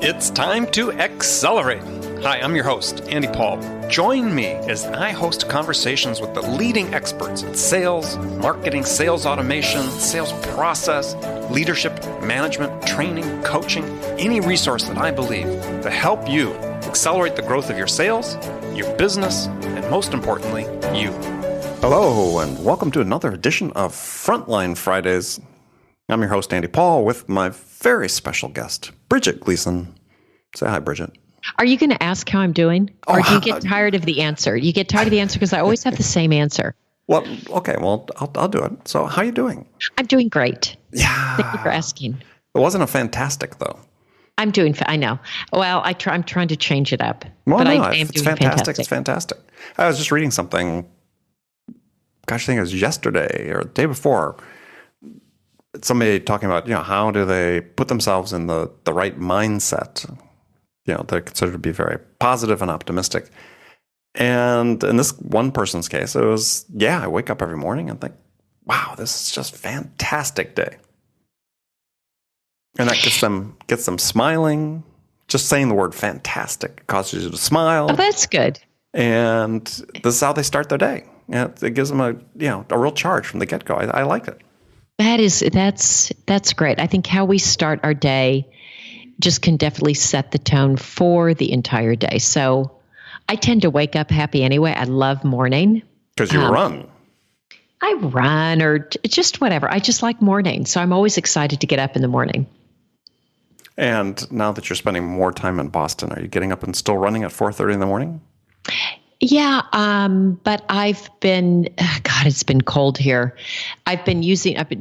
It's time to accelerate. Hi, I'm your host, Andy Paul. Join me as I host conversations with the leading experts in sales, marketing, sales automation, sales process, leadership, management, training, coaching, any resource that I believe to help you accelerate the growth of your sales, your business, and most importantly, you. Hello, and welcome to another edition of Frontline Fridays. I'm your host, Andy Paul, with my very special guest, Bridget Gleason. Say hi, Bridget. Are you going to ask how I'm doing? Or do you get tired of the answer? You get tired of the answer because I always have the same answer. Well, okay, I'll do it. So how are you doing? I'm doing great. Yeah. Thank you for asking. It wasn't a fantastic, though. I'm doing, I know. Well, I'm trying to change it up. Well, but no, I am it's doing fantastic. It's fantastic. I was just reading something, gosh, I think it was yesterday or the day before. Somebody talking about, how do they put themselves in the right mindset? They're considered to be very positive and optimistic. And in this one person's case, it was, I wake up every morning and think, wow, this is just a fantastic day. And that gets them smiling. Just saying the word fantastic causes you to smile. Oh, that's good. And this is how they start their day. It gives them a real charge from the get-go. I like it. That's great. I think how we start our day just can definitely set the tone for the entire day. So I tend to wake up happy anyway. I love morning. Because you run. I run or just whatever. I just like morning. So I'm always excited to get up in the morning. And now that you're spending more time in Boston, are you getting up and still running at 4:30 in the morning? Yeah, but I've been, it's been cold here. I've been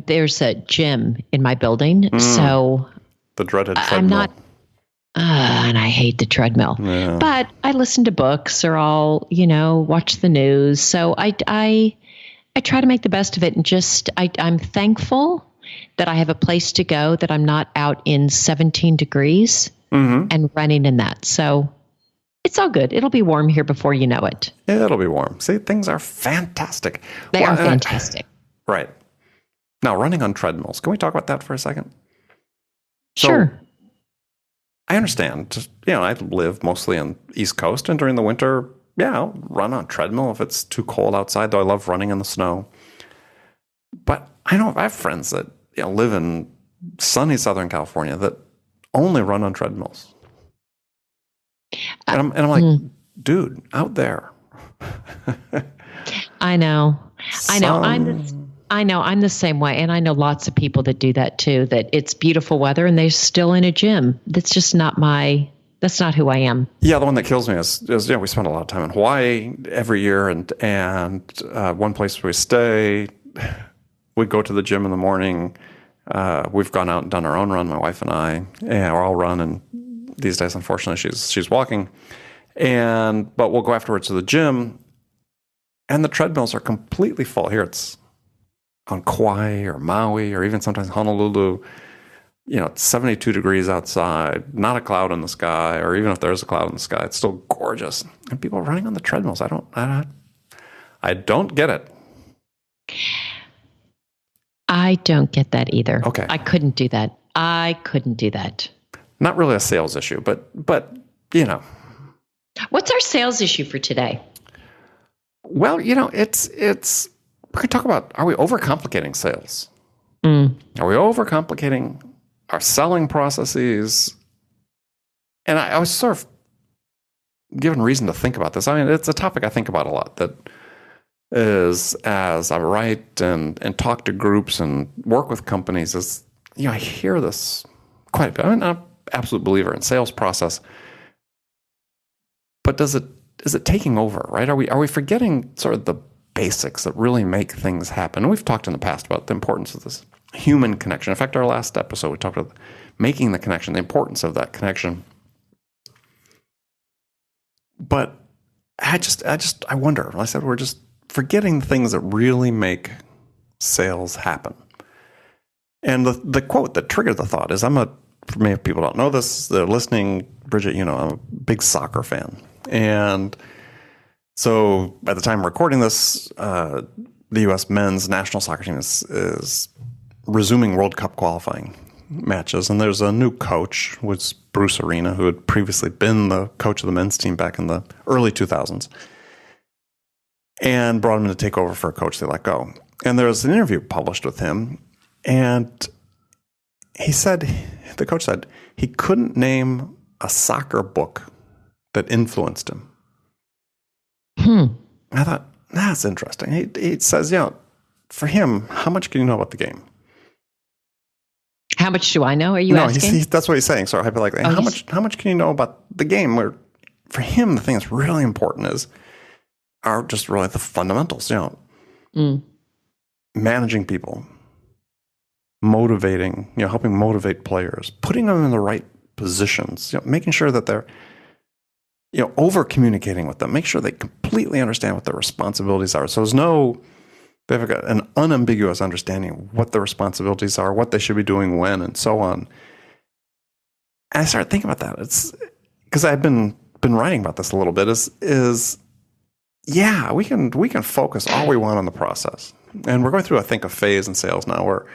there's a gym in my building, so the dreaded treadmill. I'm not, and I hate the treadmill. Yeah. But I listen to books or I'll, watch the news. So I try to make the best of it, and I'm thankful that I have a place to go, that I'm not out in 17 degrees and running in that. So it's all good. It'll be warm here before you know it. Yeah, it'll be warm. See, things are fantastic. They are fantastic. Right. Now, running on treadmills. Can we talk about that for a second? Sure. I understand. I live mostly on the East Coast, and during the winter, I'll run on treadmill if it's too cold outside, though I love running in the snow. But I have friends that live in sunny Southern California that only run on treadmills. And I'm like, dude, out there. I know. I'm the same way. And I know lots of people that do that too, that it's beautiful weather and they're still in a gym. That's not who I am. Yeah. The one that kills me is we spend a lot of time in Hawaii every year, and one place where we stay, we go to the gym in the morning. We've gone out and done our own run, my wife and I, or I'll run, and these days, unfortunately, she's walking, but we'll go afterwards to the gym, and the treadmills are completely full. Here it's on Kauai or Maui or even sometimes Honolulu. It's 72 degrees outside, not a cloud in the sky, or even if there's a cloud in the sky, it's still gorgeous. And people are running on the treadmills. I don't get it. I don't get that either. Okay. I couldn't do that. Not really a sales issue, but What's our sales issue for today? Well, it's we're going to talk about, are we overcomplicating sales? Are we overcomplicating our selling processes? And I was sort of given reason to think about this. I mean, it's a topic I think about a lot, that is, as I write and talk to groups and work with companies, I hear this quite a bit. I'm not an absolute believer in sales process, but is it taking over, right? Are we forgetting sort of the basics that really make things happen? And we've talked in the past about the importance of this human connection. In fact, our last episode, we talked about making the connection, the importance of that connection. But I wonder, like I said, we're just forgetting the things that really make sales happen. And the quote that triggered the thought is, for many people don't know this, they're listening, Bridget, I'm a big soccer fan. And so by the time I'm recording this, the U.S. men's national soccer team is resuming World Cup qualifying matches. And there's a new coach, who's Bruce Arena, who had previously been the coach of the men's team back in the early 2000s, and brought him to take over for a coach they let go. And there was an interview published with him, and the coach said he couldn't name a soccer book that influenced him. I thought, that's interesting. He says, for him, how much can you know about the game? How much do I know? Are you asking? That's what he's saying. So I'd be like, how much can you know about the game? Where for him, the thing that's really important are just really the fundamentals, managing people, motivating, helping motivate players, putting them in the right positions, making sure that they're, over communicating with them, make sure they completely understand what their responsibilities are. So they've got an unambiguous understanding of what their responsibilities are, what they should be doing when, and so on. And I started thinking about that. It's because I've been writing about this a little bit. We can focus all we want on the process, and we're going through, I think, a phase in sales now where,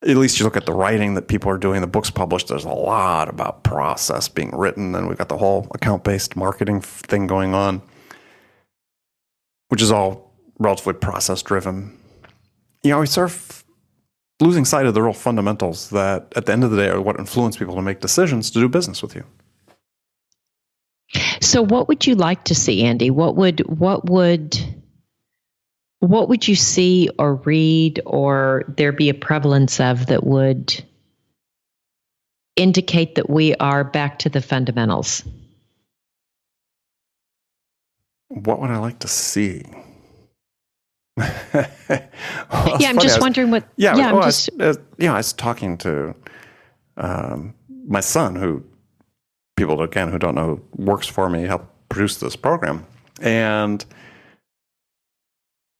at least you look at the writing that people are doing, the books published, there's a lot about process being written, and we've got the whole account-based marketing thing going on, which is all relatively process-driven. We sort of losing sight of the real fundamentals that, at the end of the day, are what influence people to make decisions to do business with you. So what would you like to see, Andy? What would you see or read or there be a prevalence of that would indicate that we are back to the fundamentals? What would I like to see? I'm just wondering what. I was talking to my son, who people again who don't know who works for me, helped produce this program, and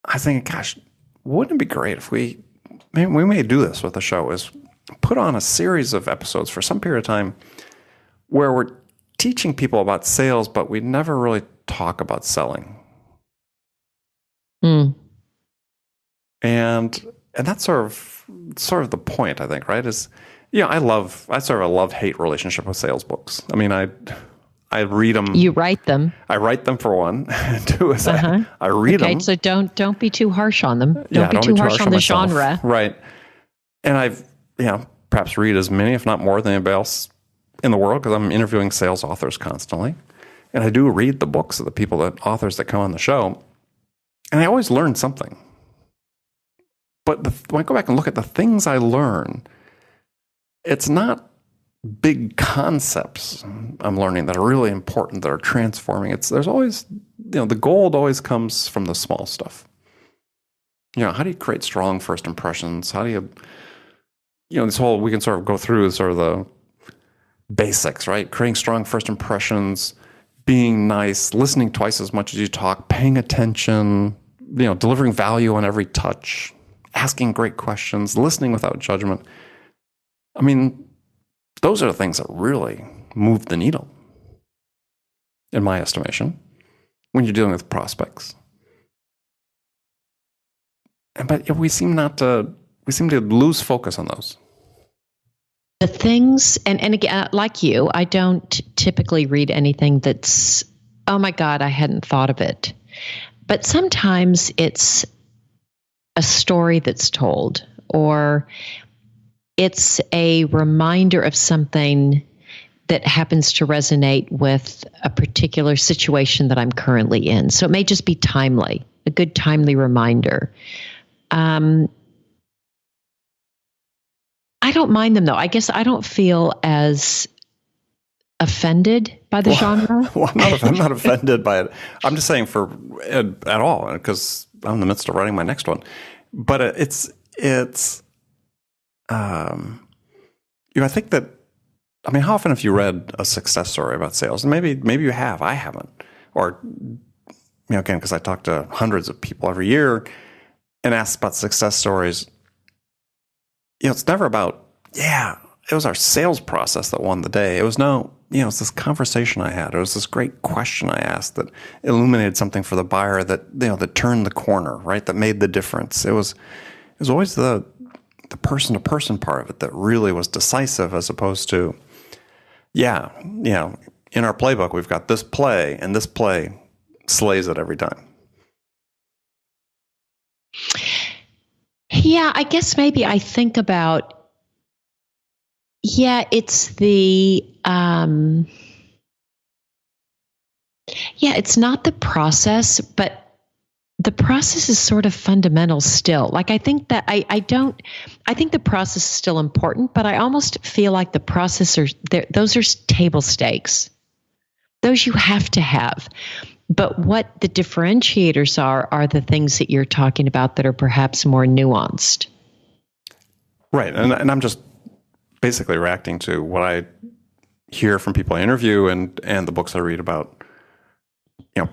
I was thinking, gosh, wouldn't it be great if we may do this with the show, is put on a series of episodes for some period of time where we're teaching people about sales, but we never really talk about selling. And that's sort of the point, I think, right? Is I sort of a love-hate relationship with sales books. I mean, I read them. You write them. I write them for one. Two is I read them. Okay, so don't be too harsh on them. Don't be too harsh on the myself. genre. Right. And I've perhaps read as many, if not more, than anybody else in the world, because I'm interviewing sales authors constantly, and I do read the books of the authors that come on the show, and I always learn something. But when I go back and look at the things I learn, it's not big concepts I'm learning that are really important, that are transforming. There's always, the gold always comes from the small stuff. How do you create strong first impressions? How do you, we can sort of go through sort of the basics, right? Creating strong first impressions, being nice, listening twice as much as you talk, paying attention, delivering value on every touch, asking great questions, listening without judgment. I mean, those are the things that really move the needle, in my estimation, when you're dealing with prospects. But we seem to lose focus on those. The things, and again, like you, I don't typically read anything that's, oh my God, I hadn't thought of it. But sometimes it's a story that's told, or it's a reminder of something that happens to resonate with a particular situation that I'm currently in. So it may just be timely, a good timely reminder. I don't mind them, though. I guess I don't feel as offended by the genre. Well, I'm not offended by it. I'm just saying at all, because I'm in the midst of writing my next one. But I think that, how often have you read a success story about sales? And maybe you have, I haven't. Or, again, because I talk to hundreds of people every year and ask about success stories. It's never about, it was our sales process that won the day. It was it's this conversation I had. It was this great question I asked that illuminated something for the buyer that turned the corner, right? That made the difference. It was always the person-to-person part of it that really was decisive, as opposed to Yeah. In our playbook, we've got this play, and this play slays it every time. Yeah, I guess maybe I think about, it's the, it's not the process, but the process is sort of fundamental still. Like, I think that I think the process is still important, but I almost feel like the process those are table stakes. Those you have to have. But what the differentiators are the things that you're talking about that are perhaps more nuanced. Right. And I'm just basically reacting to what I hear from people I interview and the books I read about,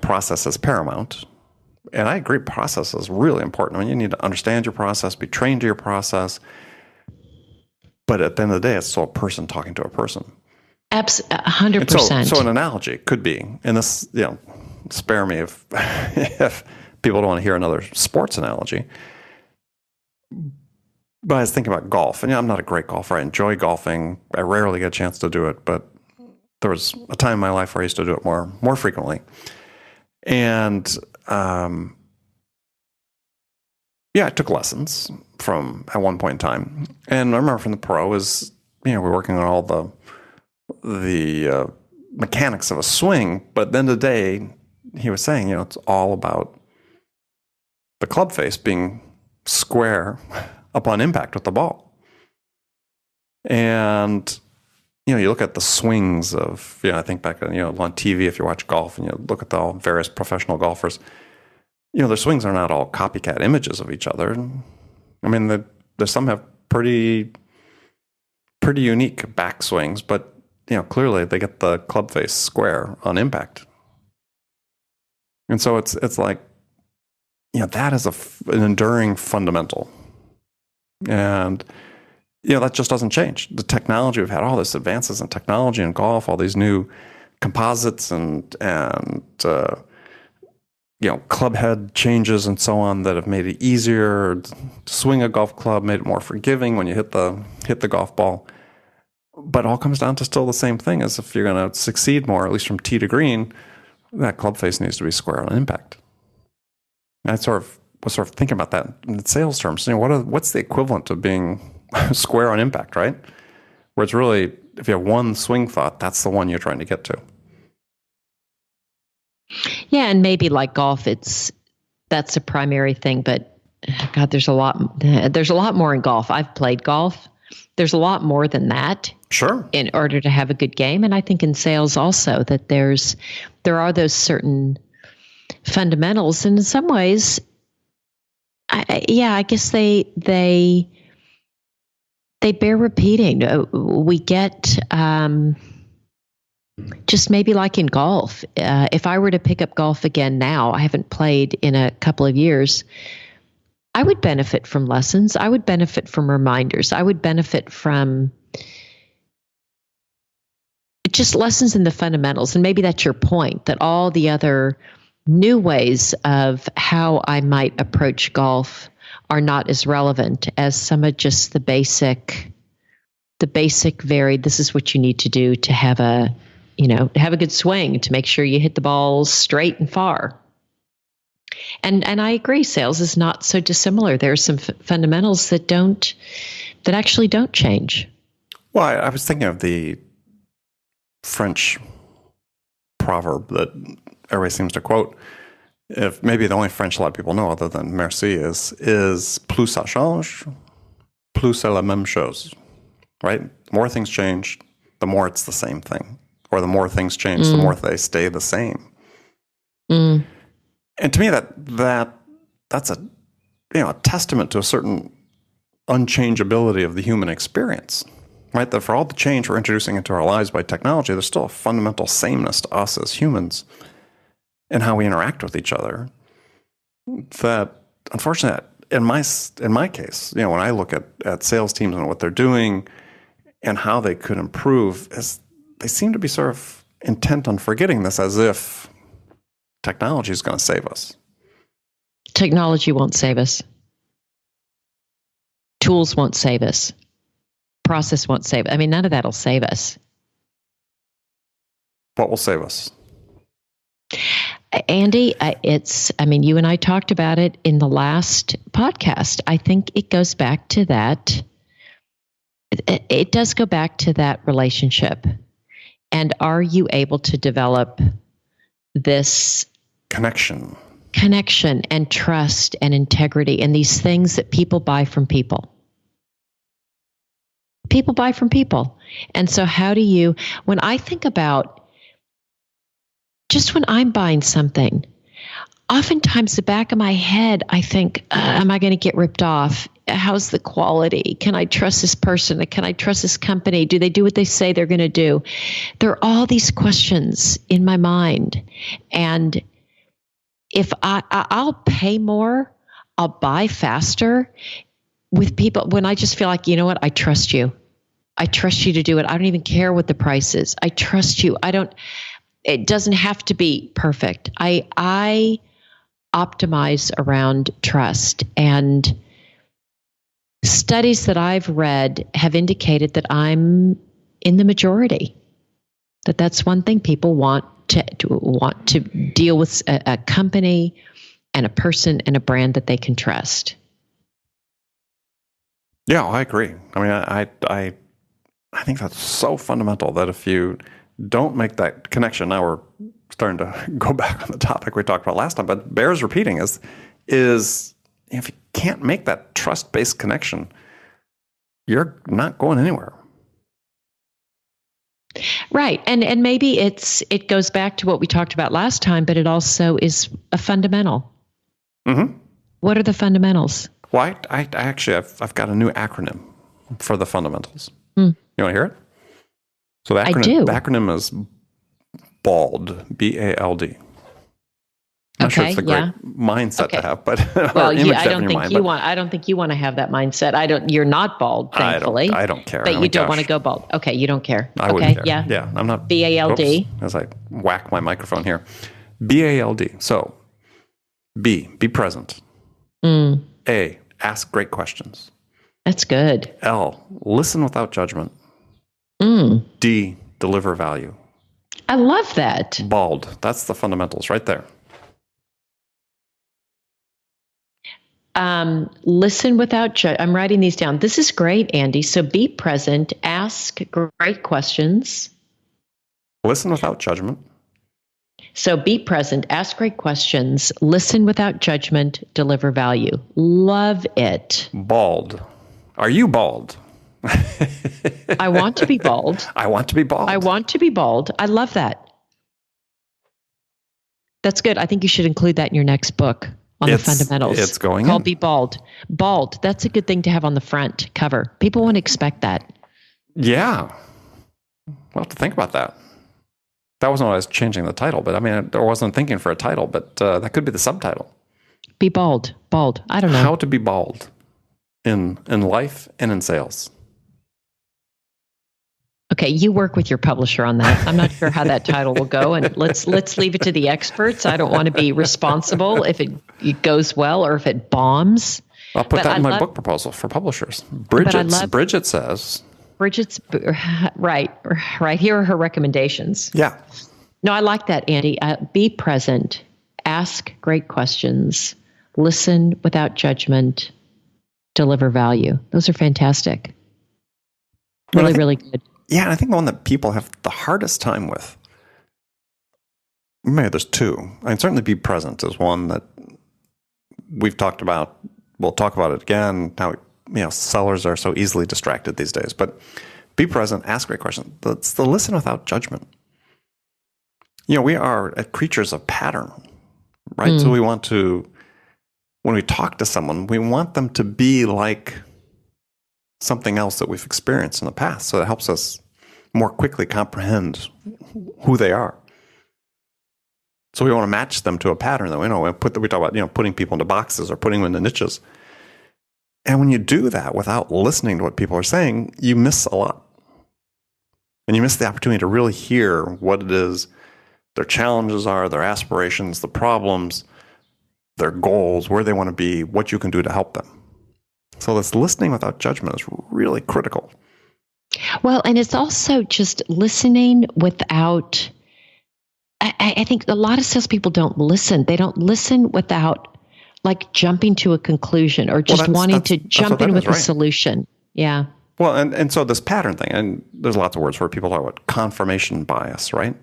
process is paramount. And I agree, process is really important. I mean, you need to understand your process, be trained to your process. But at the end of the day, it's still a person talking to a person. 100%. So an analogy could be, and this, spare me if people don't want to hear another sports analogy. But I was thinking about golf, and I'm not a great golfer. I enjoy golfing. I rarely get a chance to do it, but there was a time in my life where I used to do it more frequently. And I took lessons from at one point in time, and I remember from the pro is we're working on all the mechanics of a swing, but at the end of the day, he was saying, it's all about the club face being square upon impact with the ball. And, you look at the swings of, I think back, on TV, if you watch golf and you look at the various professional golfers, their swings are not all copycat images of each other. I mean, there's some have pretty unique backswings, but, clearly they get the club face square on impact. And so it's like, that is an enduring fundamental. And, that just doesned change. The technology, we've had all this advances in technology and golf, all these new composites and club head changes and so on that have made it easier to swing a golf club, made it more forgiving when you hit the golf ball. But it all comes down to still the same thing, as if you're going to succeed more, at least from tee to green, that club face needs to be square on impact. And I was thinking about that in sales terms. What's the equivalent of being square on impact, right? Where it's really, if you have one swing thought, that's the one you're trying to get to. Yeah, and maybe like golf, that's a primary thing, but God, there's a lot more in golf. I've played golf. There's a lot more than that. Sure. In order to have a good game. And I think in sales also that there are those certain fundamentals, and in some ways, I guess they bear repeating. We get just maybe like in golf. If I were to pick up golf again now, I haven't played in a couple of years, I would benefit from lessons. I would benefit from reminders. I would benefit from just lessons in the fundamentals. And maybe that's your point, that all the other new ways of how I might approach golf are not as relevant as some of just the basic varied, this is what you need to do to have a good swing, to make sure you hit the balls straight and far. And I agree, sales is not so dissimilar. There are some fundamentals that actually don't change. Well, I was thinking of the French proverb that everybody seems to quote. If maybe the only French a lot of people know other than merci is plus ça change, plus c'est la même chose, right? The more things change, the more it's the same thing. Or the more things change, the more they stay the same. Mm. And to me, that's a testament to a certain unchangeability of the human experience, right? That for all the change we're introducing into our lives by technology, there's still a fundamental sameness to us as humans and how we interact with each other. That, unfortunately, in my case, when I look at sales teams and what they're doing and how they could improve, they seem to be sort of intent on forgetting this, as if technology is going to save us. Technology won't save us. Tools won't save us. Process won't save us. I mean, none of that will save us. What will save us? Andy, you and I talked about it in the last podcast. I think it goes back to that. It does go back to that relationship. And are you able to develop this connection and trust and integrity and these things that people buy from people? People buy from people. And so how do you, when I think about just when I'm buying something, oftentimes the back of my head, I think, am I going to get ripped off? How's the quality? Can I trust this person? Can I trust this company? Do they do what they say they're going to do? There are all these questions in my mind. And if I'll pay more, I'll buy faster with people when I just feel like, you know what? I trust you. I trust you to do it. I don't even care what the price is. I trust you. It doesn't have to be perfect. I optimize around trust, and studies that I've read have indicated that I'm in the majority. That's one thing people want to deal with a company and a person and a brand that they can trust. Yeah, I agree. I mean, I think that's so fundamental that if you don't make that connection, now we're starting to go back on the topic we talked about last time, but bears repeating is if you can't make that trust-based connection, you're not going anywhere. Right. And maybe it goes back to what we talked about last time, but it also is a fundamental. Mm-hmm. What are the fundamentals? Well, I've got a new acronym for the fundamentals. You want to hear it? So the acronym is BALD, B-A-L-D. I'm not sure it's a great mindset to have, but well, I don't think you want to have that mindset. You're not bald, thankfully. I don't care. But you don't want to go bald. Okay, you don't care. I wouldn't care. Yeah. I'm not. B-A-L-D. Oops, as I whack my microphone here. B-A-L-D. So B, be present. A, ask great questions. That's good. L, listen without judgment. D, deliver value. I love that. BALD. That's the fundamentals right there. Listen without judgment. I'm writing these down. This is great, Andy. So be present, ask great questions. Listen without judgment. So be present, ask great questions, listen without judgment, deliver value. Love it. BALD. Are you bald? I want to be bald. I want to be bald. I want to be bald. I love that. That's good. I think you should include that in your next book on the fundamentals. It's going called in. Be Bald. Bald. That's a good thing to have on the front cover. People won't expect that. Yeah. We'll have to think about that. That wasn't what I was changing the title, but I mean, I wasn't thinking for a title, but that could be the subtitle. Be bald. Bald. I don't know. How to be bald in life and in sales. Okay, you work with your publisher on that. I'm not sure how that title will go, and let's leave it to the experts. I don't want to be responsible if it goes well or if it bombs. I'll put that in my book proposal for publishers. Bridget says. Bridget's right. Here are her recommendations. Yeah. No, I like that, Andy. Be present. Ask great questions. Listen without judgment. Deliver value. Those are fantastic. Really good. Yeah, and I think the one that people have the hardest time with, maybe there's two. I mean, certainly be present is one that we've talked about. We'll talk about it again. How sellers are so easily distracted these days. But be present, ask great questions. It's the listen without judgment. We are creatures of pattern, right? So we want to, when we talk to someone, we want them to be like something else that we've experienced in the past. So it helps us more quickly comprehend who they are. So we want to match them to a pattern that we know. We talk about, putting people into boxes or putting them into niches. And when you do that without listening to what people are saying, you miss a lot. And you miss the opportunity to really hear what it is their challenges are, their aspirations, the problems, their goals, where they want to be, what you can do to help them. So this listening without judgment is really critical. Well, and it's also just listening without I think a lot of salespeople don't listen. They don't listen without like jumping to a conclusion or just wanting to jump in with a solution. Yeah. Well, and so this pattern thing, and there's lots of words where people talk about confirmation bias, right?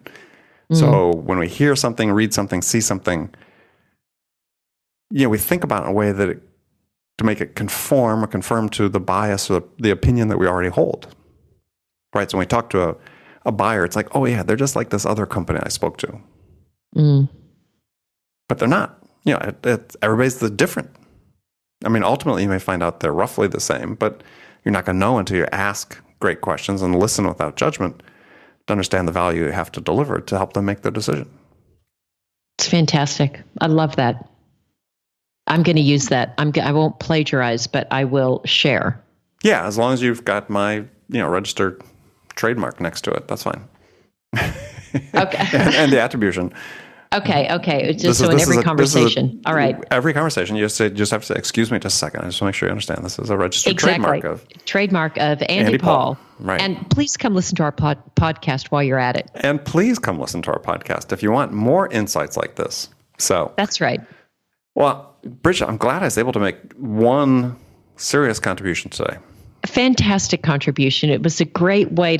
So when we hear something, read something, see something, we think about it in a way that to make it conform or confirm to the bias or the opinion that we already hold, right? So when we talk to a buyer, it's like, oh yeah, they're just like this other company I spoke to. But they're not. Everybody's different. I mean, ultimately you may find out they're roughly the same, but you're not going to know until you ask great questions and listen without judgment to understand the value you have to deliver to help them make their decision. It's fantastic. I love that. I'm going to use that. I won't plagiarize, but I will share. Yeah, as long as you've got my, registered trademark next to it, that's fine. Okay. and the attribution. Okay. Just so in every conversation. All right. Every conversation, you just have to say, excuse me just a second. I just want to make sure you understand. This is a registered trademark of Andy Paul. Right. And please come listen to our podcast while you're at it. And please come listen to our podcast if you want more insights like this. So that's right. Well, Bridget, I'm glad I was able to make one serious contribution today. A fantastic contribution. It was a great way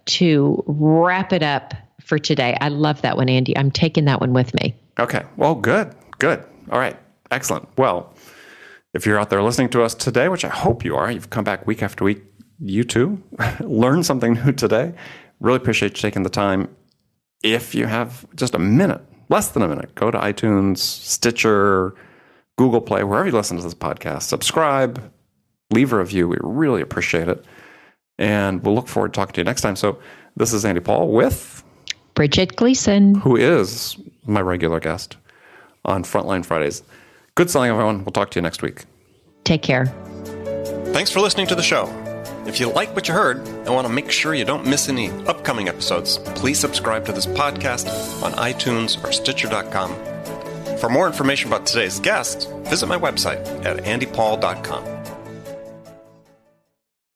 to wrap it up for today. I love that one, Andy. I'm taking that one with me. Okay. Well, good. All right. Excellent. Well, if you're out there listening to us today, which I hope you are, you've come back week after week, you too, learn something new today. Really appreciate you taking the time. If you have just a minute, less than a minute, go to iTunes, Stitcher, Google Play, wherever you listen to this podcast, subscribe, leave a review. We really appreciate it. And we'll look forward to talking to you next time. So this is Andy Paul with Bridget Gleason, who is my regular guest on Frontline Fridays. Good selling, everyone. We'll talk to you next week. Take care. Thanks for listening to the show. If you like what you heard and want to make sure you don't miss any upcoming episodes, please subscribe to this podcast on iTunes or Stitcher.com. For more information about today's guest, visit my website at andypaul.com.